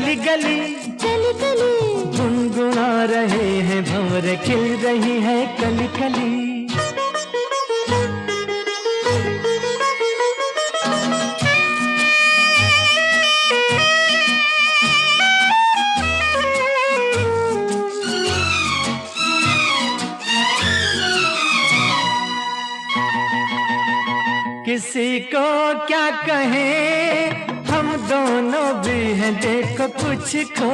गली गली गली गली गुनगुना रहे हैं भंवर, खिल रही है कली कली। किसी को क्या कहें, हम दोनों भी हैं देखो कुछ खो